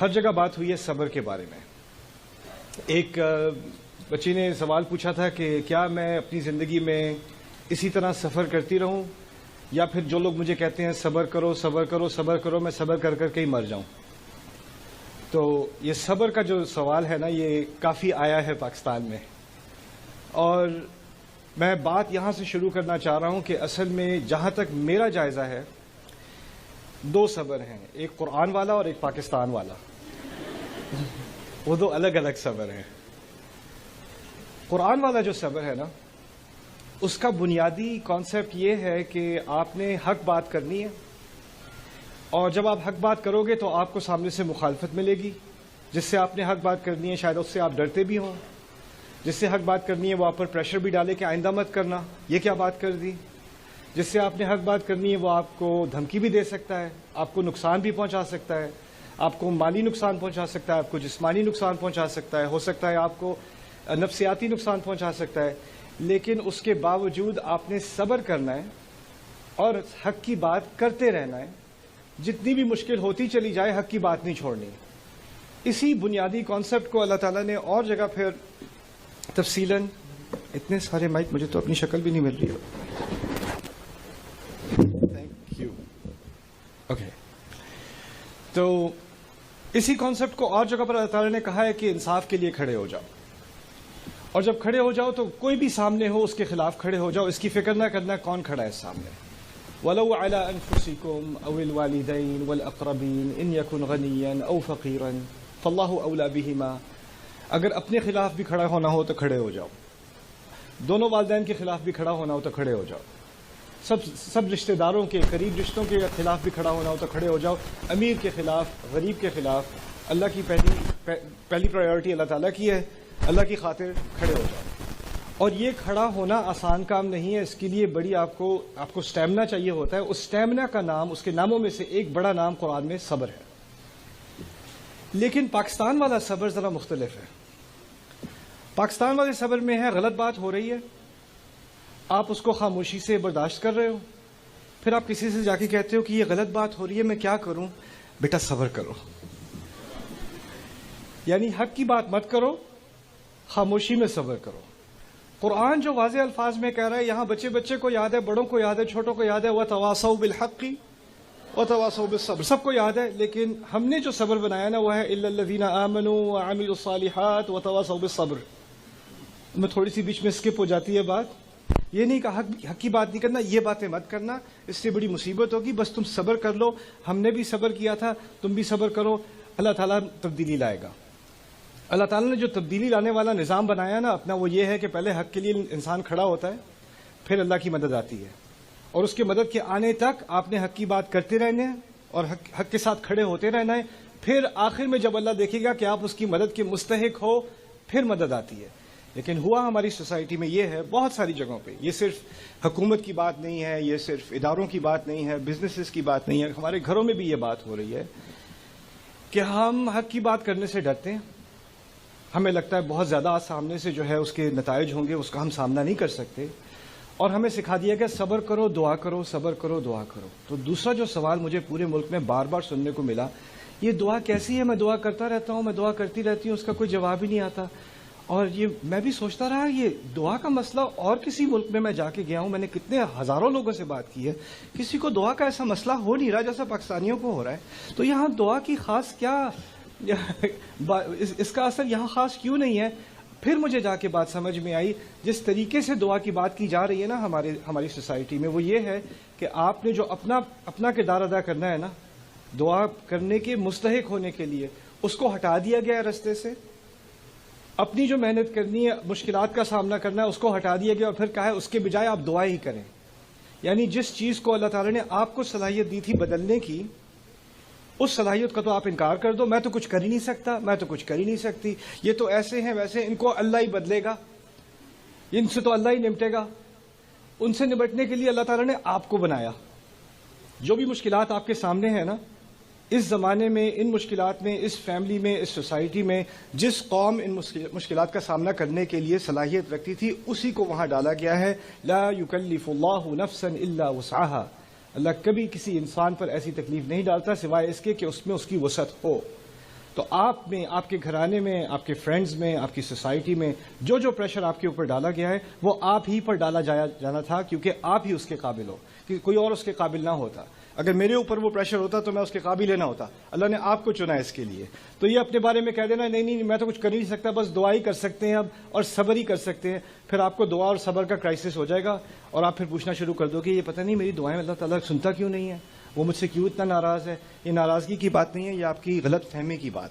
ہر جگہ بات ہوئی ہے صبر کے بارے میں. ایک بچی نے سوال پوچھا تھا کہ کیا میں اپنی زندگی میں اسی طرح سفر کرتی رہوں یا پھر جو لوگ مجھے کہتے ہیں صبر کرو صبر کرو صبر کرو، میں صبر کر کر کے ہی مر جاؤں. تو یہ صبر کا جو سوال ہے نا، یہ کافی آیا ہے پاکستان میں، اور میں بات یہاں سے شروع کرنا چاہ رہا ہوں کہ اصل میں جہاں تک میرا جائزہ ہے، دو صبر ہیں، ایک قرآن والا اور ایک پاکستان والا. وہ دو الگ الگ صبر ہیں. قرآن والا جو صبر ہے نا، اس کا بنیادی کانسیپٹ یہ ہے کہ آپ نے حق بات کرنی ہے، اور جب آپ حق بات کرو گے تو آپ کو سامنے سے مخالفت ملے گی. جس سے آپ نے حق بات کرنی ہے شاید اس سے آپ ڈرتے بھی ہوں، جس سے حق بات کرنی ہے وہ آپ پر پریشر بھی ڈالے کہ آئندہ مت کرنا، یہ کیا بات کر دی. جس سے آپ نے حق بات کرنی ہے وہ آپ کو دھمکی بھی دے سکتا ہے، آپ کو نقصان بھی پہنچا سکتا ہے، آپ کو مالی نقصان پہنچا سکتا ہے، آپ کو جسمانی نقصان پہنچا سکتا ہے، ہو سکتا ہے آپ کو نفسیاتی نقصان پہنچا سکتا ہے. لیکن اس کے باوجود آپ نے صبر کرنا ہے اور حق کی بات کرتے رہنا ہے. جتنی بھی مشکل ہوتی چلی جائے حق کی بات نہیں چھوڑنی. اسی بنیادی کانسیپٹ کو اللہ تعالیٰ نے اور جگہ پھر تفصیلاً، اتنے سارے مائک مجھے تو اپنی شکل بھی نہیں مل رہی ہے. Thank you. اوکے، تو اسی کانسیپٹ کو اور جگہ پر اللہ تعالیٰ نے کہا ہے کہ انصاف کے لیے کھڑے ہو جاؤ، اور جب کھڑے ہو جاؤ تو کوئی بھی سامنے ہو اس کے خلاف کھڑے ہو جاؤ. اس کی فکر نہ کرنا کون کھڑا ہے سامنے. وَلَوْ عَلَىٰ أَنفُسِكُمْ أَوِ الْوَالِدَيْنِ وَالْأَقْرَبِينَ إِنْ يَكُنْ غَنِيًّا أَوْ فَقِيرًا فَاللَّهُ أَوْلَىٰ بِهِمَا. اگر اپنے خلاف بھی کھڑا ہونا ہو تو کھڑے ہو جاؤ، دونوں والدین کے خلاف بھی کھڑا ہونا ہو تو کھڑے ہو جاؤ، سب رشتہ داروں کے قریب رشتوں کے خلاف بھی کھڑا ہونا ہو تو کھڑے ہو جاؤ. امیر کے خلاف، غریب کے خلاف، اللہ کی پہلی پرائیورٹی اللہ تعالیٰ کی ہے، اللہ کی خاطر کھڑے ہو جاؤ. اور یہ کھڑا ہونا آسان کام نہیں ہے، اس کے لیے بڑی آپ کو سٹیمنا چاہیے ہوتا ہے. اس سٹیمنا کا نام، اس کے ناموں میں سے ایک بڑا نام قرآن میں صبر ہے. لیکن پاکستان والا صبر ذرا مختلف ہے. پاکستان والے صبر میں ہے غلط بات ہو رہی ہے، آپ اس کو خاموشی سے برداشت کر رہے ہو، پھر آپ کسی سے جا کے کہتے ہو کہ یہ غلط بات ہو رہی ہے، میں کیا کروں؟ بیٹا صبر کرو. یعنی حق کی بات مت کرو، خاموشی میں صبر کرو. قرآن جو واضح الفاظ میں کہہ رہا ہے، یہاں بچے بچے کو یاد ہے، بڑوں کو یاد ہے، چھوٹوں کو یاد ہے، وَتَوَاصَوْا بِالْحَقِّ وَتَوَاصَوْا بِالصَّبْرِ. سب کو یاد ہے، لیکن ہم نے جو صبر بنایا نا وہ ہے إِلَّا الَّذِينَ آمَنُوا وَعَمِلُوا الصَّالِحَاتِ وَتَوَاصَوْا بِالصَّبْرِ. میں تھوڑی سی بیچ میں اسکپ ہو جاتی ہے بات. یہ نہیں کہا حق کی بات نہیں کرنا، یہ باتیں مت کرنا، اس سے بڑی مصیبت ہوگی، بس تم صبر کر لو. ہم نے بھی صبر کیا تھا، تم بھی صبر کرو، اللہ تعالیٰ تبدیلی لائے گا. اللہ تعالیٰ نے جو تبدیلی لانے والا نظام بنایا نا اپنا، وہ یہ ہے کہ پہلے حق کے لیے انسان کھڑا ہوتا ہے، پھر اللہ کی مدد آتی ہے، اور اس کے مدد کے آنے تک آپ نے حق کی بات کرتے رہنے ہیں اور حق کے ساتھ کھڑے ہوتے رہنا ہے. پھر آخر میں جب اللہ دیکھے گا کہ آپ اس کی مدد کے مستحق ہو، پھر مدد آتی ہے. لیکن ہوا ہماری سوسائٹی میں یہ ہے، بہت ساری جگہوں پہ، یہ صرف حکومت کی بات نہیں ہے، یہ صرف اداروں کی بات نہیں ہے، بزنسز کی بات نہیں ہے، ہمارے گھروں میں بھی یہ بات ہو رہی ہے کہ ہم حق کی بات کرنے سے ڈرتے ہیں. ہمیں لگتا ہے بہت زیادہ سامنے سے جو ہے اس کے نتائج ہوں گے، اس کا ہم سامنا نہیں کر سکتے، اور ہمیں سکھا دیا گیا صبر کرو دعا کرو، صبر کرو دعا کرو. تو دوسرا جو سوال مجھے پورے ملک میں بار بار سننے کو ملا، یہ دعا کیسی ہے؟ میں دعا کرتا رہتا ہوں، میں دعا کرتی رہتی ہوں، اس کا کوئی جواب ہی نہیں آتا. اور یہ میں بھی سوچتا رہا، یہ دعا کا مسئلہ اور کسی ملک میں جا کے گیا ہوں، میں نے کتنے ہزاروں لوگوں سے بات کی ہے، کسی کو دعا کا ایسا مسئلہ ہو نہیں رہا جیسا پاکستانیوں کو ہو رہا ہے. تو یہاں دعا کی خاص کیا، اس کا اثر یہاں خاص کیوں نہیں ہے؟ پھر مجھے جا کے بات سمجھ میں آئی، جس طریقے سے دعا کی بات کی جا رہی ہے نا ہماری سوسائٹی میں، وہ یہ ہے کہ آپ نے جو اپنا کردار ادا کرنا ہے نا دعا کرنے کے مستحق ہونے کے لیے، اس کو ہٹا دیا گیا ہے رستے سے. اپنی جو محنت کرنی ہے، مشکلات کا سامنا کرنا ہے، اس کو ہٹا دیا گیا، اور پھر کہا ہے اس کے بجائے آپ دعا ہی کریں. یعنی جس چیز کو اللہ تعالیٰ نے آپ کو صلاحیت دی تھی بدلنے کی، اس صلاحیت کا تو آپ انکار کر دو. میں تو کچھ کر ہی نہیں سکتا، میں تو کچھ کر ہی نہیں سکتی، یہ تو ایسے ہیں ویسے، ان کو اللہ ہی بدلے گا، ان سے تو اللہ ہی نمٹے گا. ان سے نمٹنے کے لیے اللہ تعالیٰ نے آپ کو بنایا. جو بھی مشکلات آپ کے سامنے ہیں نا، اس زمانے میں، ان مشکلات میں، اس فیملی میں، اس سوسائٹی میں، جس قوم ان مشکلات کا سامنا کرنے کے لیے صلاحیت رکھتی تھی، اسی کو وہاں ڈالا گیا ہے. لا یکلف اللہ نفسا الا وسعها. اللہ کبھی کسی انسان پر ایسی تکلیف نہیں ڈالتا سوائے اس کے کہ اس میں اس کی وسعت ہو. تو آپ میں، آپ کے گھرانے میں، آپ کے فرینڈز میں، آپ کی سوسائٹی میں جو جو پریشر آپ کے اوپر ڈالا گیا ہے وہ آپ ہی پر ڈالا جانا تھا، کیونکہ آپ ہی اس کے قابل ہو، کہ کوئی اور اس کے قابل نہ ہوتا۔ اگر میرے اوپر وہ پریشر ہوتا تو میں اس کے قابل ہی نہ ہوتا۔ اللہ نے آپ کو چنا ہے اس کے لیے۔ تو یہ اپنے بارے میں کہہ دینا نہیں نہیں میں تو کچھ کر ہی نہیں سکتا، بس دعا ہی کر سکتے ہیں اب اور صبر ہی کر سکتے ہیں، پھر آپ کو دعا اور صبر کا کرائسس ہو جائے گا اور آپ پھر پوچھنا شروع کر دو کہ یہ پتہ نہیں میری دعائیں اللہ تعالیٰ سنتا کیوں نہیں ہے، وہ مجھ سے کیوں اتنا ناراض ہے۔ یہ ناراضگی کی بات نہیں ہے، یہ آپ کی غلط فہمی کی بات ہے۔